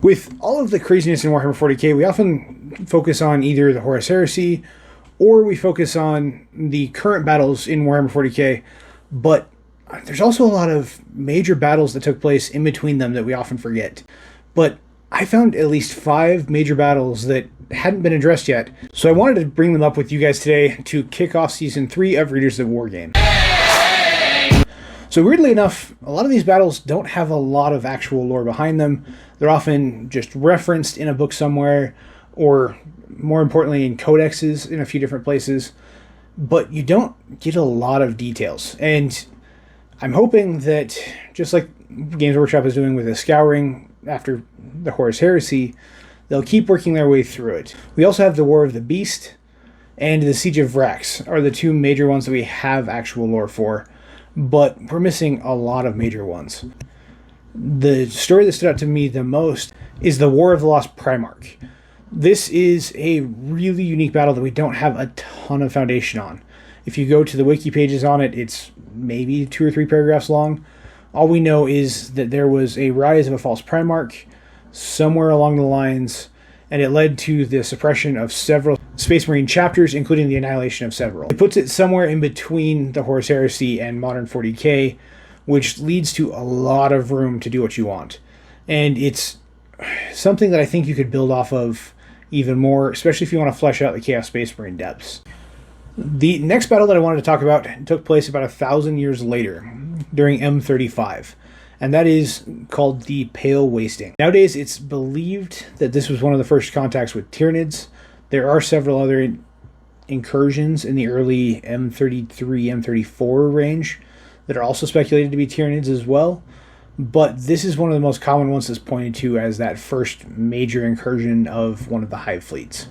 With all of the craziness in Warhammer 40K, we often focus on either the Horus Heresy, or we focus on the current battles in Warhammer 40K, but there's also a lot of major battles that took place in between them that we often forget. But I found at least 5 major battles that hadn't been addressed yet, so I wanted to bring them up with you guys today to kick off Season 3 of Readers of Wargame. So weirdly enough, a lot of these battles don't have a lot of actual lore behind them. They're often just referenced in a book somewhere, or more importantly in codexes in a few different places, but you don't get a lot of details. And I'm hoping that, just like Games Workshop is doing with the Scouring after the Horus Heresy, they'll keep working their way through it. We also have the War of the Beast and the Siege of Vrax are the 2 major ones that we have actual lore for, but we're missing a lot of major ones. The story that stood out to me the most is the War of the Lost Primarch. This is a really unique battle that we don't have a ton of foundation on. If you go to the wiki pages on it, it's maybe 2 or 3 paragraphs long. All we know is that there was a rise of a false Primarch somewhere along the lines, and it led to the suppression of several Space Marine chapters, including the annihilation of several. It puts it somewhere in between the Horus Heresy and modern 40k, which leads to a lot of room to do what you want. And it's something that I think you could build off of even more, especially if you want to flesh out the Chaos Space Marine depths. The next battle that I wanted to talk about took place about 1,000 years later, during M35, and that is called the Pale Wasting. Nowadays, it's believed that this was one of the first contacts with Tyranids. There are several other incursions in the early M33, M34 range that are also speculated to be Tyranids as well, but this is one of the most common ones that's pointed to as that first major incursion of one of the Hive fleets.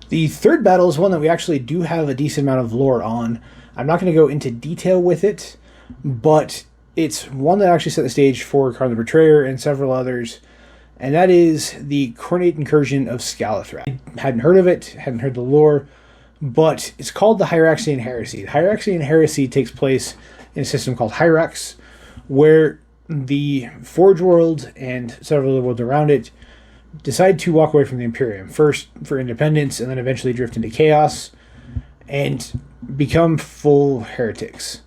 The third battle is one that we actually do have a decent amount of lore on. I'm not going to go into detail with it, but it's one that actually set the stage for Khornate the Betrayer and several others, and that is the Khornate Incursion of Scalathrath. I hadn't heard of it, hadn't heard the lore, but it's called the Hyraxian Heresy. The Hyraxian Heresy takes place in a system called Hyrax, where the Forge World and several of the worlds around it decide to walk away from the Imperium, first for independence and then eventually drift into chaos and become full heretics.